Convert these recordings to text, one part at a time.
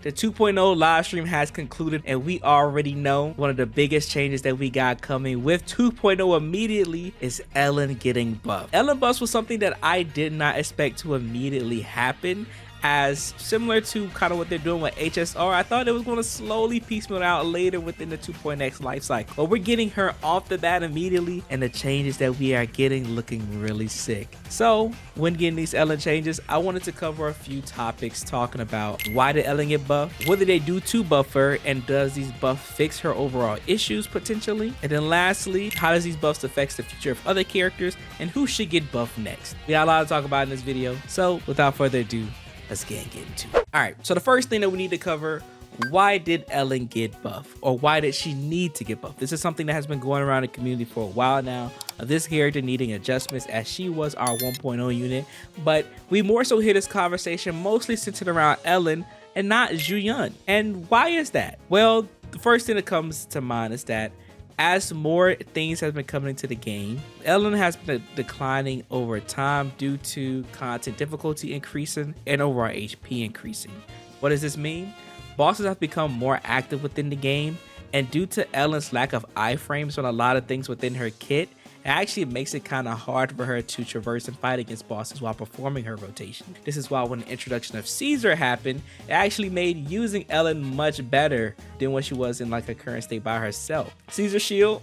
The 2.0 live stream has concluded, and we already know one of the biggest changes that we got coming with 2.0 immediately is Ellen getting buffed. Ellen buffs was something that I did not expect to immediately happen, as similar to kind of what they're doing with HSR. I thought it was going to slowly piecemeal out later within the 2.x life cycle, but we're getting her off the bat immediately, and the changes that we are getting looking really sick. So when getting these Ellen changes, I wanted to cover a few topics talking about why did Ellen get buffed, what did they do to buff her, and does these buffs fix her overall issues potentially, and then lastly, how does these buffs affect the future of other characters and who should get buffed next. We got a lot to talk about in this video, so without further ado, let's get into it. All right, so the first thing that we need to cover, why did Ellen get buffed, or why did she need to get buffed? This is something that has been going around the community for a while now, of this character needing adjustments, as she was our 1.0 unit, but we more so hear this conversation mostly centered around Ellen and not Jué. And why is that? Well, the first thing that comes to mind is that as more things have been coming into the game, Ellen has been declining over time due to content difficulty increasing and overall HP increasing. What does this mean? Bosses have become more active within the game, and due to Ellen's lack of iframes on a lot of things within her kit, it actually makes it kind of hard for her to traverse and fight against bosses while performing her rotation. This is why when the introduction of Caesar happened, it actually made using Ellen much better than what she was in like her current state by herself. Caesar shield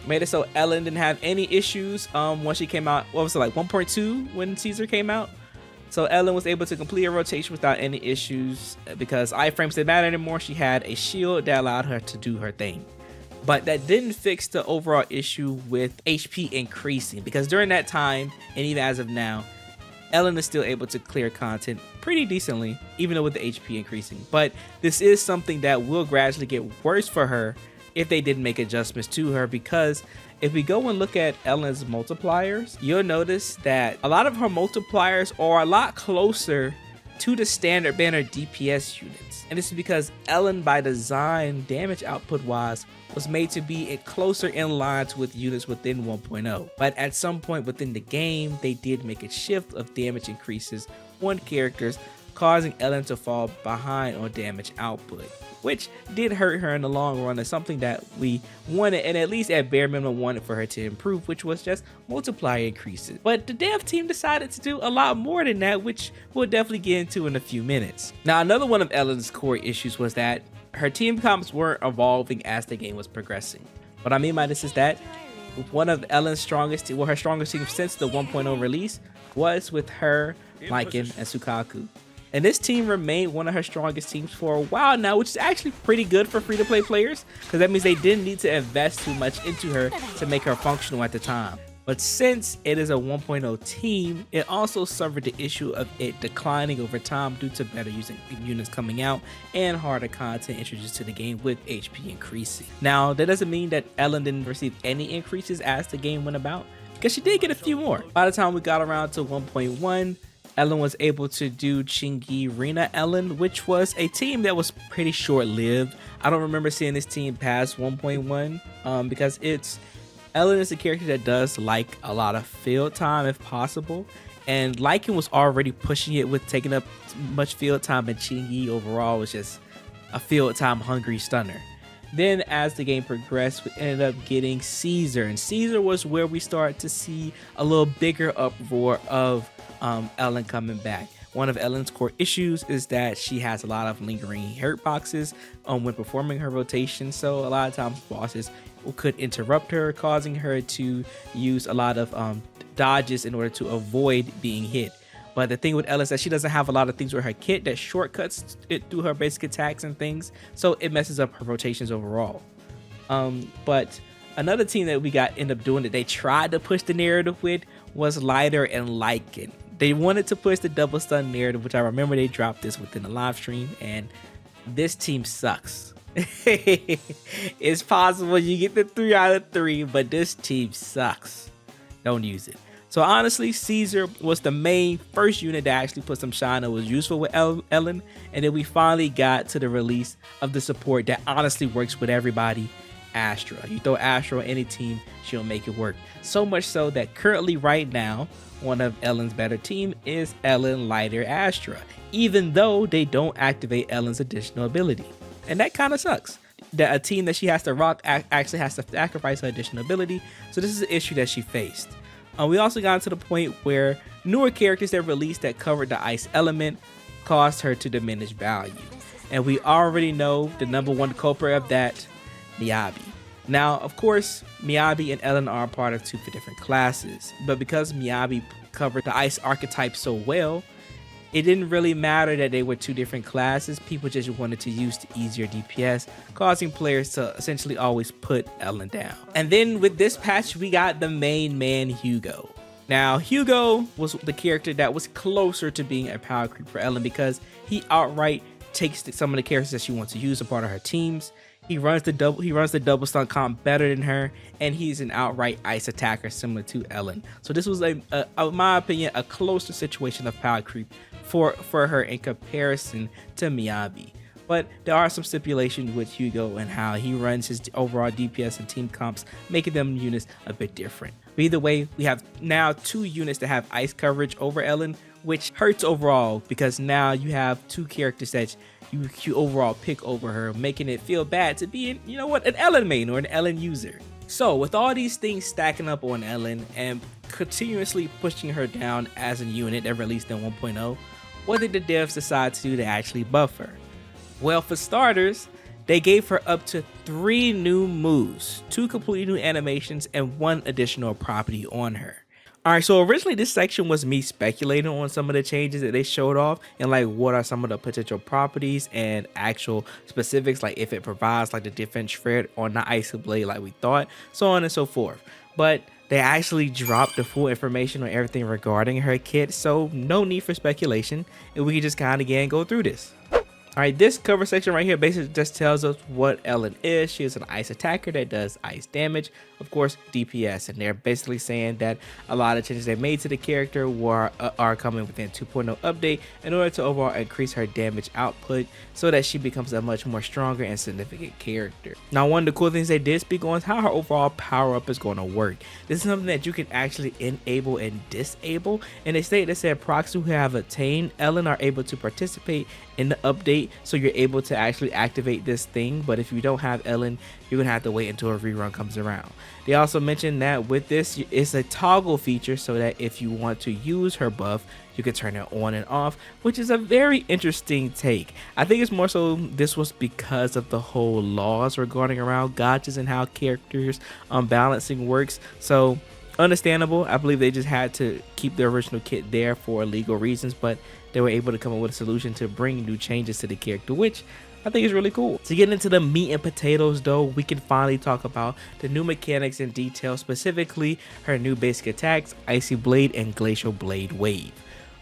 made it so Ellen didn't have any issues when she came out. What was it, like 1.2 when Caesar came out? So Ellen was able to complete a rotation without any issues because iframes didn't matter anymore. She had a shield that allowed her to do her thing. But that didn't fix the overall issue with HP increasing, because during that time, and even as of now, Ellen is still able to clear content pretty decently, even though with the HP increasing. But this is something that will gradually get worse for her if they didn't make adjustments to her, because if we go and look at Ellen's multipliers, you'll notice that a lot of her multipliers are a lot closer to the standard banner DPS units. And this is because Ellen, by design, damage output wise, was made to be closer in lines with units within 1.0. But at some point within the game, they did make a shift of damage increases on characters, causing Ellen to fall behind on damage output, which did hurt her in the long run. It's something that we wanted, and at least at bare minimum wanted for her to improve, which was just multiplier increases. But the dev team decided to do a lot more than that, which we'll definitely get into in a few minutes. Now, another one of Ellen's core issues was that her team comps weren't evolving as the game was progressing. What I mean by this is that one of Ellen's strongest, her strongest team since the 1.0 release was with her, Lycan, and Sukaku. And this team remained one of her strongest teams for a while now, which is actually pretty good for free-to-play players, because that means they didn't need to invest too much into her to make her functional at the time. But since it is a 1.0 team, it also suffered the issue of it declining over time due to better using units coming out and harder content introduced to the game with HP increasing. Now, that doesn't mean that Ellen didn't receive any increases as the game went about, because she did get a few more. By the time we got around to 1.1, Ellen was able to do Chingy Rena Ellen, which was a team that was pretty short-lived. I don't remember seeing this team past 1.1 because Ellen is a character that does like a lot of field time if possible, and Lycan was already pushing it with taking up much field time, and Chingy overall was just a field time hungry stunner. Then as the game progressed, we ended up getting Caesar, and Caesar was where we started to see a little bigger uproar of Ellen coming back. One of Ellen's core issues is that she has a lot of lingering hurt boxes when performing her rotation, so a lot of times bosses could interrupt her, causing her to use a lot of dodges in order to avoid being hit. But the thing with Ellen is that she doesn't have a lot of things with her kit that shortcuts it through her basic attacks and things, so it messes up her rotations overall. But another team that we end up doing that they tried to push the narrative with was Lighter and Lycan. They wanted to push the double stun narrative, which I remember they dropped this within the live stream, and this team sucks. It's possible you get the 3 out of 3, but this team sucks. Don't use it. So honestly, Caesar was the main first unit that actually put some shine that was useful with Ellen, and then we finally got to the release of the support that honestly works with everybody, Astra. You throw Astra on any team, she'll make it work. So much so that currently right now, one of Ellen's better team is Ellen, Lighter, Astra, even though they don't activate Ellen's additional ability. And that kind of sucks. That a team that she has to rock actually has to sacrifice her additional ability, so this is an issue that she faced. We also got to the point where newer characters that released that covered the ice element caused her to diminish value. And we already know the #1 culprit of that, miHoYo. Now, of course, miHoYo and Ellen are a part of 2 different classes, but because miHoYo covered the ice archetype so well, it didn't really matter that they were 2 different classes. People just wanted to use the easier DPS, causing players to essentially always put Ellen down. And then with this patch, we got the main man, HoYoverse. Now, HoYoverse was the character that was closer to being a power creep for Ellen because he outright takes some of the characters that she wants to use a part of her teams. He runs the double stun comp better than her, and he's an outright ice attacker similar to Ellen. So this was in my opinion, a closer situation of power creep for her in comparison to miHoYo. But there are some stipulations with HoYoverse and how he runs his overall DPS and team comps, making them units a bit different. But either way, we have now 2 units that have ice coverage over Ellen, which hurts overall because now you have 2 characters that you overall pick over her, making it feel bad to be an Ellen main or an Ellen user. So with all these things stacking up on Ellen and continuously pushing her down as a unit that released in 1.0, what did the devs decide to do to actually buff her? Well, for starters, they gave her up to 3 new moves, 2 completely new animations, and 1 additional property on her. Alright, so originally this section was me speculating on some of the changes that they showed off and like what are some of the potential properties and actual specifics, like if it provides like the defense shred or not ice blade like we thought, so on and so forth. But they actually dropped the full information on everything regarding her kit, so no need for speculation, and we can just kind of again go through this. Alright, this cover section right here basically just tells us what Ellen is. She is an ice attacker that does ice damage, of course DPS, and they're basically saying that a lot of changes they made to the character are coming within 2.0 update in order to overall increase her damage output so that she becomes a much more stronger and significant character. Now, one of the cool things they did speak on is how her overall power up is going to work. This is something that you can actually enable and disable, and they said proxies who have attained Ellen are able to participate in the update, so you're able to actually activate this thing. But if you don't have Ellen, you're gonna have to wait until a rerun comes around. They also mentioned that with this, it's a toggle feature so that if you want to use her buff, you can turn it on and off, which is a very interesting take. I think it's more so this was because of the whole laws regarding around gotchas and how characters balancing works. So understandable. I believe they just had to keep the original kit there for legal reasons, but they were able to come up with a solution to bring new changes to the character, which I think is really cool. To get into the meat and potatoes though, we can finally talk about the new mechanics in detail, specifically her new basic attacks, Icy Blade and Glacial Blade Wave.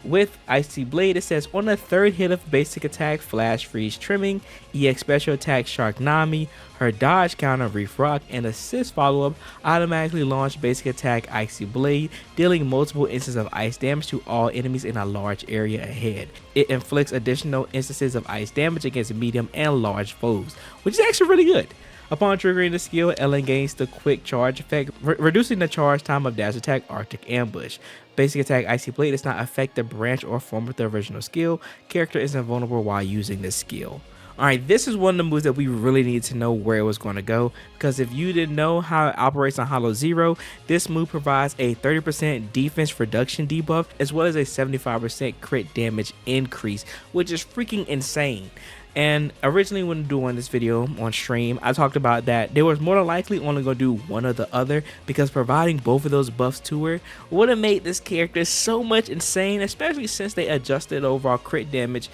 With Icy Blade, it says on the 3rd hit of basic attack, Flash Freeze Trimming, EX Special Attack Shark Nami, her dodge counter Reef Rock, and assist follow-up automatically launch basic attack Icy Blade, dealing multiple instances of ice damage to all enemies in a large area ahead. It inflicts additional instances of ice damage against medium and large foes, which is actually really good. Upon triggering the skill, Ellen gains the quick charge effect, reducing the charge time of dash attack Arctic Ambush. Basic attack Icy Blade does not affect the branch or form of the original skill. Character is invulnerable while using this skill. Alright, this is one of the moves that we really need to know where it was going to go, because if you didn't know how it operates on HoYoverse Zero, this move provides a 30% defense reduction debuff as well as a 75% crit damage increase, which is freaking insane. And originally when doing this video on stream, I talked about that they was more than likely only going to do one or the other, because providing both of those buffs to her would have made this character so much insane, especially since they adjusted overall crit damage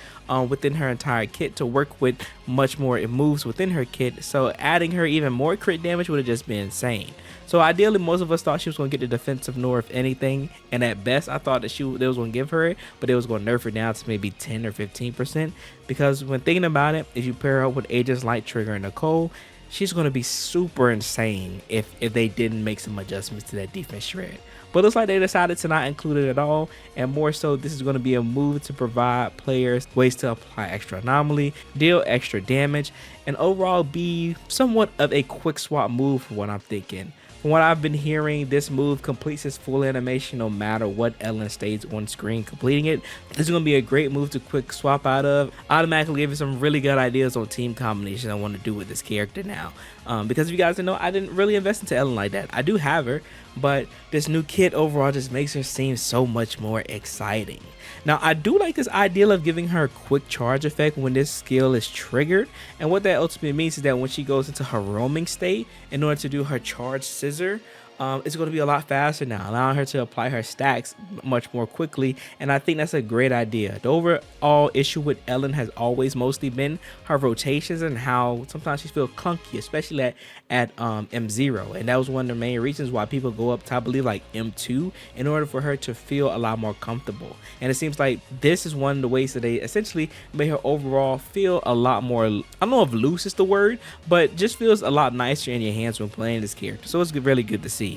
within her entire kit to work with much more moves within her kit. So adding her even more crit damage would have just been insane. So ideally, most of us thought she was going to get the defensive nor if anything, and at best I thought that they was going to give her it, but they was going to nerf her down to maybe 10 or 15%, because when thinking about it, if you pair her up with Agents Light, Trigger, and Nicole, she's going to be super insane if they didn't make some adjustments to that defense shred. But it looks like they decided to not include it at all, and more so this is going to be a move to provide players ways to apply extra anomaly, deal extra damage, and overall be somewhat of a quick swap move for what I'm thinking. From what I've been hearing, this move completes its full animation no matter what Ellen stays on screen completing it. This is going to be a great move to quick swap out of. Automatically gave you some really good ideas on team combinations I want to do with this character now. Because if you guys didn't know, I didn't really invest into Ellen like that. I do have her, but this new kit overall just makes her seem so much more exciting. Now, I do like this idea of giving her a quick charge effect when this skill is triggered, and what that ultimately means is that when she goes into her roaming state, in order to do her charge scissor, it's going to be a lot faster now, allowing her to apply her stacks much more quickly, and I think that's a great idea. The overall issue with Ellen has always mostly been her rotations and how sometimes she feels clunky, especially at M0, and that was one of the main reasons why people go up to, I believe, like M2 in order for her to feel a lot more comfortable. And it seems like this is one of the ways that they essentially made her overall feel a lot more, I don't know if loose is the word, but just feels a lot nicer in your hands when playing this character, so it's really good to see.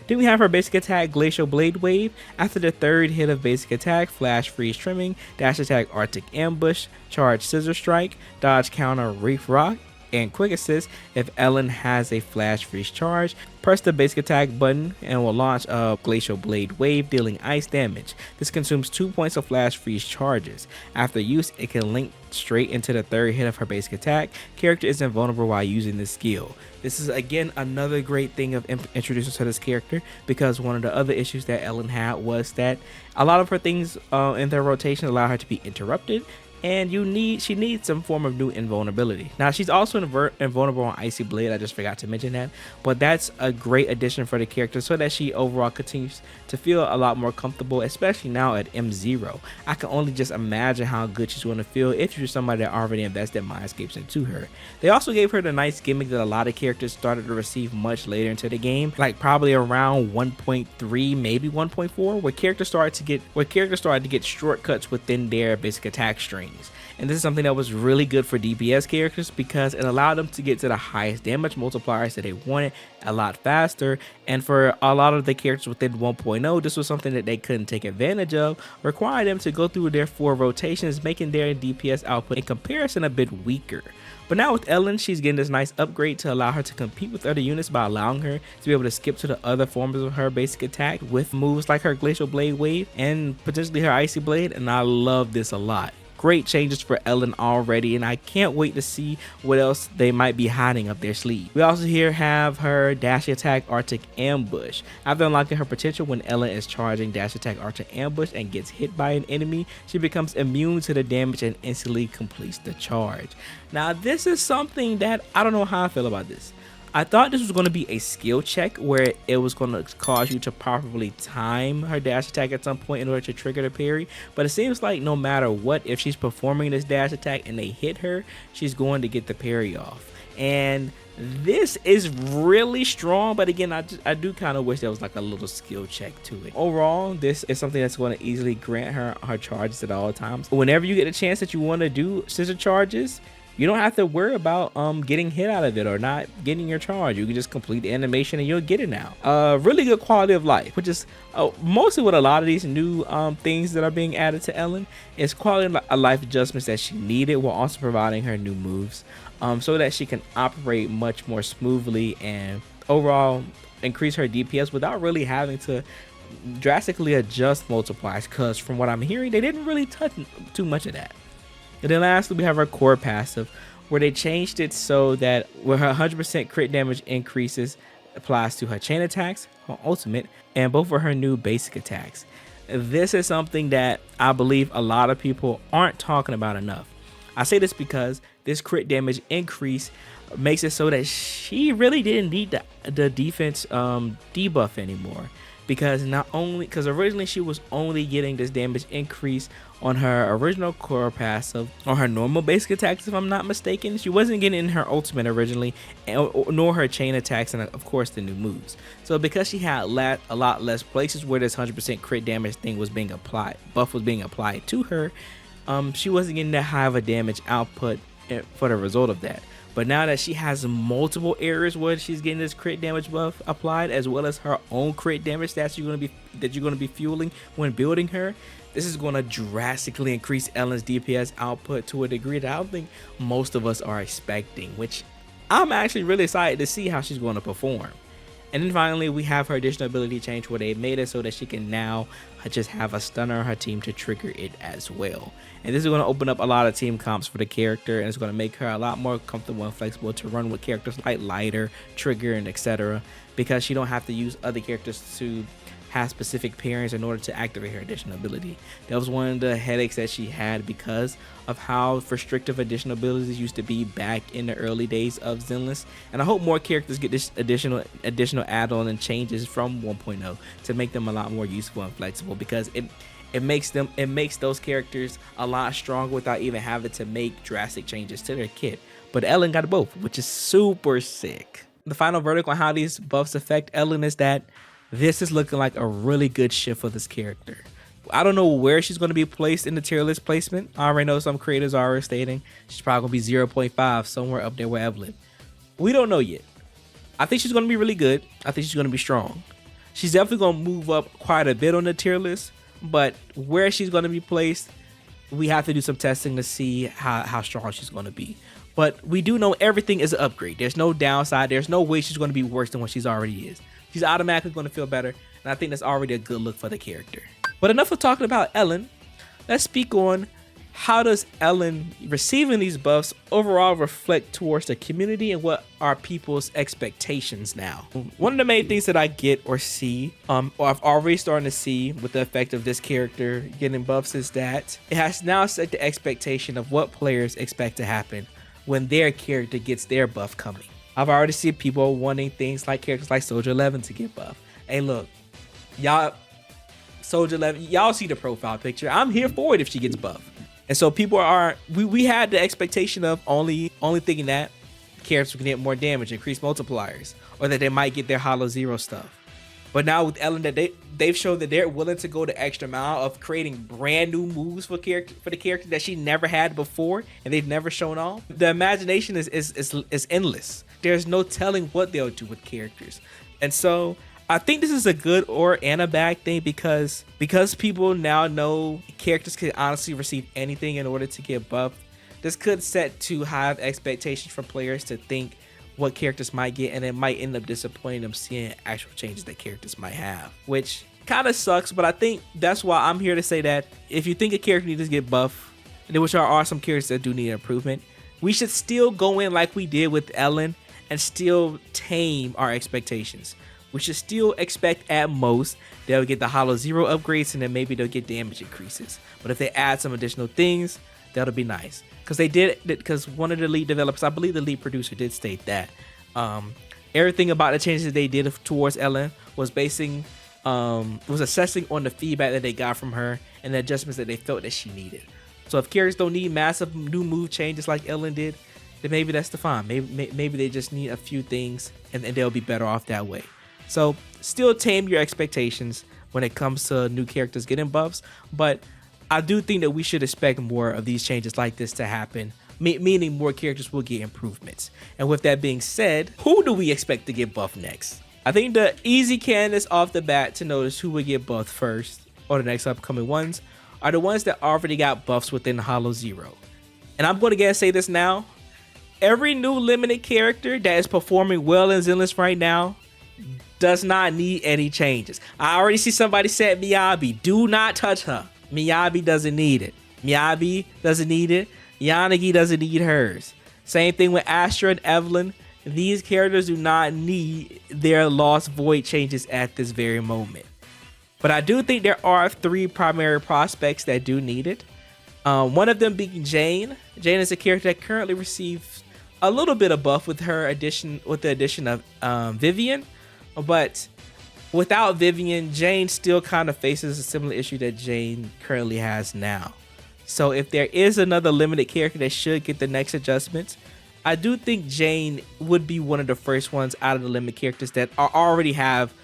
Then we have her basic attack, Glacial Blade Wave. After the third hit of basic attack, Flash Freeze Trimming, Dash Attack Arctic Ambush, Charge Scissor Strike, Dodge Counter Reef Rock, and Quick Assist if Ellen has a Flash Freeze charge. Press the basic attack button and will launch a Glacial Blade Wave, dealing ice damage. This consumes 2 points of Flash Freeze charges. After use, it can link straight into the third hit of her basic attack. Character is invulnerable while using this skill. This is again another great thing of introducing to this character, because one of the other issues that Ellen had was that a lot of her things in their rotation allow her to be interrupted, and she needs some form of new invulnerability. Now, she's also invulnerable on Icy Blade, I just forgot to mention that, but that's a great addition for the character so that she overall continues to feel a lot more comfortable, especially now at M0. I can only just imagine how good she's going to feel if you're somebody that already invested Mindscapes into her. They also gave her the nice gimmick that a lot of characters started to receive much later into the game, like probably around 1.3, maybe 1.4, where characters started to get shortcuts within their basic attack string. And this is something that was really good for DPS characters because it allowed them to get to the highest damage multipliers that they wanted a lot faster. And for a lot of the characters within 1.0, this was something that they couldn't take advantage of, requiring them to go through their 4 rotations, making their DPS output in comparison a bit weaker. But now with Ellen, she's getting this nice upgrade to allow her to compete with other units by allowing her to be able to skip to the other forms of her basic attack with moves like her Glacial Blade Wave and potentially her Icy Blade, and I love this a lot. Great changes for Ellen already, and I can't wait to see what else they might be hiding up their sleeve. We also here have her Dash Attack Arctic Ambush. After unlocking her potential, when Ellen is charging Dash Attack Arctic Ambush and gets hit by an enemy, she becomes immune to the damage and instantly completes the charge. Now, this is something that I don't know how I feel about this. I thought this was going to be a skill check where it was going to cause you to properly time her dash attack at some point in order to trigger the parry, but it seems like no matter what, if she's performing this dash attack and they hit her, she's going to get the parry off. And this is really strong, but again, I do kind of wish there was like a little skill check to it. Overall, this is something that's going to easily grant her charges at all times. Whenever you get a chance that you want to do scissor charges, you don't have to worry about getting hit out of it or not getting your charge. You can just complete the animation and you'll get it now. Really good quality of life, which is mostly what a lot of these new things that are being added to Ellen is quality of life adjustments that she needed, while also providing her new moves so that she can operate much more smoothly and overall increase her DPS without really having to drastically adjust multipliers, because from what I'm hearing, they didn't really touch too much of that. And then lastly, we have our core passive, where they changed it so that where her 100% crit damage increases applies to her chain attacks, her ultimate, and both of her new basic attacks. This is something that I believe a lot of people aren't talking about enough. I say this because this crit damage increase makes it so that she really didn't need the defense debuff anymore. Because originally she was only getting this damage increase on her original core passive, on her normal basic attacks if I'm not mistaken. She wasn't getting in her ultimate originally, nor her chain attacks, and of course the new moves. So because she had a lot less places where this 100% crit damage thing was being applied, buff was being applied to her, she wasn't getting that high of a damage output for the result of that. But now that she has multiple areas where she's getting this crit damage buff applied, as well as her own crit damage that you're going to be fueling when building her, this is going to drastically increase Ellen's DPS output to a degree that I don't think most of us are expecting, which I'm actually really excited to see how she's going to perform. And then finally, we have her additional ability change where they made it so that she can now just have a stunner on her team to trigger it as well. And this is going to open up a lot of team comps for the character, and it's going to make her a lot more comfortable and flexible to run with characters like Lighter, Trigger, and etc. because she don't have to use other characters to have specific pairings in order to activate her additional ability. That was one of the headaches that she had because of how restrictive additional abilities used to be back in the early days of Zenless. And I hope more characters get this additional add-on and changes from 1.0 to make them a lot more useful and flexible, because it makes those characters a lot stronger without even having to make drastic changes to their kit. But Ellen got both, which is super sick. The final verdict on how these buffs affect Ellen is that this is looking like a really good shift for this character. I don't know where she's going to be placed in the tier list placement. I already know some creators are already stating she's probably going to be 0.5, somewhere up there with Evelyn. We don't know yet. I think she's going to be really good. I think she's going to be strong. She's definitely going to move up quite a bit on the tier list, but where she's going to be placed, we have to do some testing to see how strong she's going to be. But we do know everything is an upgrade. There's no downside. There's no way she's going to be worse than what she's already is. She's automatically going to feel better, and I think that's already a good look for the character. But enough of talking about Ellen. Let's speak on how does Ellen receiving these buffs overall reflect towards the community and what are people's expectations now. One of the main things that I get or see, or I've already started to see with the effect of this character getting buffs, is that it has now set the expectation of what players expect to happen when their character gets their buff coming. I've already seen people wanting things like characters like Soldier 11 to get buff. Hey, look, y'all, Soldier 11, y'all see the profile picture. I'm here for it if she gets buff. And so people are, we had the expectation of only thinking that characters can get more damage, increase multipliers, or that they might get their Holo Zero stuff. But now with Ellen, that they've shown that they're willing to go the extra mile of creating brand new moves for the character that she never had before, and they've never shown off. The imagination is endless. There's no telling what they'll do with characters. And so I think this is a good and a bad thing because people now know characters can honestly receive anything in order to get buffed. This could set too high of expectations for players to think what characters might get, and it might end up disappointing them seeing actual changes that characters might have, which kind of sucks. But I think that's why I'm here to say that if you think a character needs to get buff, which are some characters that do need improvement, we should still go in like we did with Ellen and still tame our expectations. We should still expect at most they'll get the Holo Zero upgrades, and then maybe they'll get damage increases. But if they add some additional things, that'll be nice. Because one of the lead developers, I believe the lead producer, did state that everything about the changes they did towards Ellen was assessing on the feedback that they got from her and the adjustments that they felt that she needed. So if characters don't need massive new move changes like Ellen did, then maybe that's the fine. Maybe they just need a few things and they'll be better off that way. So still tame your expectations when it comes to new characters getting buffs, but I do think that we should expect more of these changes like this to happen, meaning more characters will get improvements. And with that being said, who do we expect to get buffed next? I think the easy candidates off the bat to notice who will get buffed first, or the next upcoming ones, are the ones that already got buffs within Holo Zero. And I'm going to get say this now. Every new limited character that is performing well in Zenless right now does not need any changes. I already see somebody said Miyabi. Do not touch her. Miyabi doesn't need it. Miyabi doesn't need it. Yanagi doesn't need hers. Same thing with Astra and Evelyn. These characters do not need their Lost Void changes at this very moment. But I do think there are 3 primary prospects that do need it. One of them being Jane. Jane is a character that currently receives a little bit of buff with the addition of Vivian, but without Vivian, Jane still kind of faces a similar issue that Jane currently has now. So if there is another limited character that should get the next adjustments, I do think Jane would be one of the first ones out of the limited characters that already have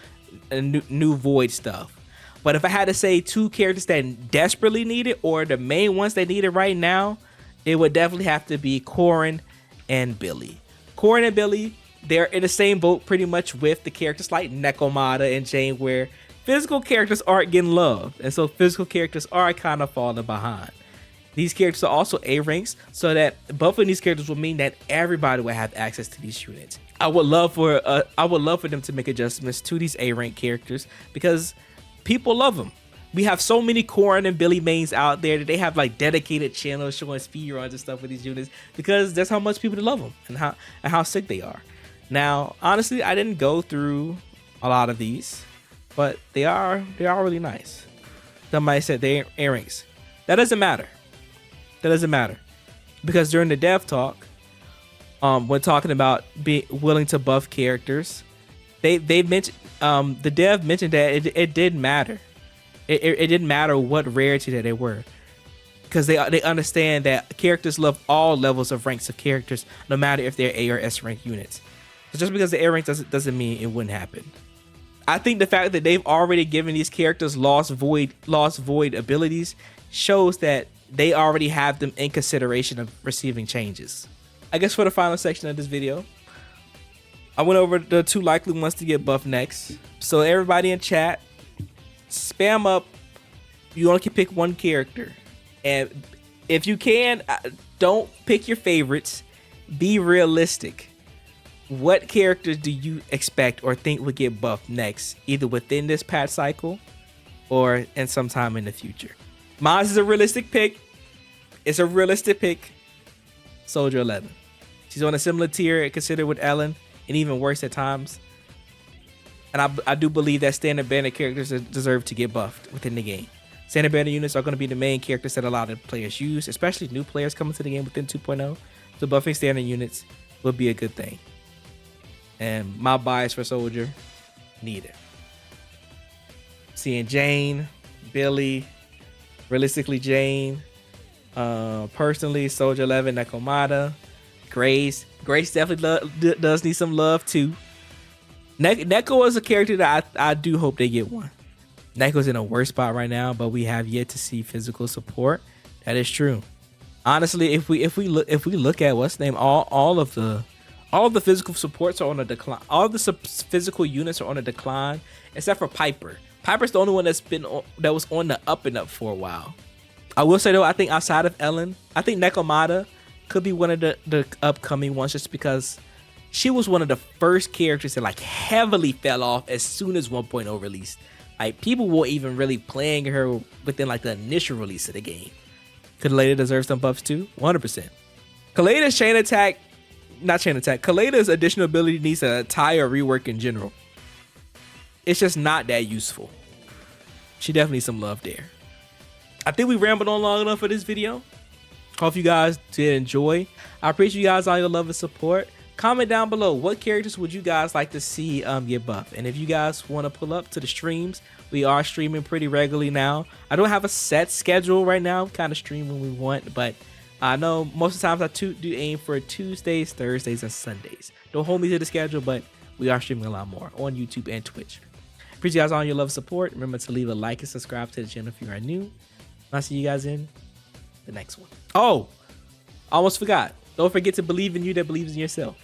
a new Void stuff. But if I had to say 2 characters that desperately need it, or the main ones that need it right now, it would definitely have to be Corrin and Billy. Corrin and Billy, they're in the same boat pretty much with the characters like Nekomata and Jane, where physical characters aren't getting loved, and so physical characters are kind of falling behind. These characters are also A ranks, so that buffing these characters will mean that everybody will have access to these units. I would love for them to make adjustments to these A rank characters because people love them. We have so many Corrin and Billy mains out there that they have like dedicated channels showing speedruns and stuff with these units because that's how much people love them and how sick they are. Now, honestly, I didn't go through a lot of these, but they are really nice. Somebody said they A ranks. That doesn't matter. That doesn't matter because during the dev talk, when talking about being willing to buff characters, they mentioned the dev mentioned that it didn't matter. It didn't matter what rarity that they were, because they understand that characters love all levels of ranks of characters, no matter if they're A or S rank units. So just because the A rank doesn't mean it wouldn't happen. I think the fact that they've already given these characters Lost Void abilities shows that they already have them in consideration of receiving changes. I guess for the final section of this video, I went over the 2 likely ones to get buffed next. So everybody in chat, spam up. You only can pick one character, and if you can, don't pick your favorites. Be realistic. What characters do you expect or think would get buffed next, either within this patch cycle or in some time in the future? Mine is a realistic pick. It's a realistic pick. Soldier 11. She's on a similar tier considered with Ellen, and even worse at times. And I do believe that standard banner characters deserve to get buffed within the game. Standard banner units are going to be the main characters that a lot of players use, especially new players coming to the game within 2.0. So buffing standard units would be a good thing. And my bias for Soldier, neither. Seeing Jane, Billy, realistically Jane, personally Soldier 11, Nekomata, Grace. Grace definitely does need some love too. Neko is a character that I do hope they get one. Neko's in a worse spot right now, but we have yet to see physical support. That is true. Honestly, if we look at what's the name, all of the physical supports are on a decline. All of the physical units are on a decline, except for Piper. Piper's the only one that was on the up and up for a while. I will say though, I think outside of Ellen, I think Nekomata could be one of the upcoming ones, just because she was one of the first characters that like heavily fell off as soon as 1.0 released. Like people were even really playing her within like the initial release of the game. Could Kaleda deserve some buffs too? 100%. Kaleda's Kaleda's additional ability needs an entire rework in general. It's just not that useful. She definitely needs some love there. I think we rambled on long enough for this video. Hope you guys did enjoy. I appreciate you guys all your love and support. Comment down below, what characters would you guys like to see get buffed? And if you guys want to pull up to the streams, we are streaming pretty regularly now. I don't have a set schedule right now. Kind of stream when we want, but I know most of the times I do aim for Tuesdays, Thursdays, and Sundays. Don't hold me to the schedule, but we are streaming a lot more on YouTube and Twitch. Appreciate you guys all your love and support. Remember to leave a like and subscribe to the channel if you are new. I'll see you guys in the next one. Oh, almost forgot. Don't forget to believe in you that believes in yourself.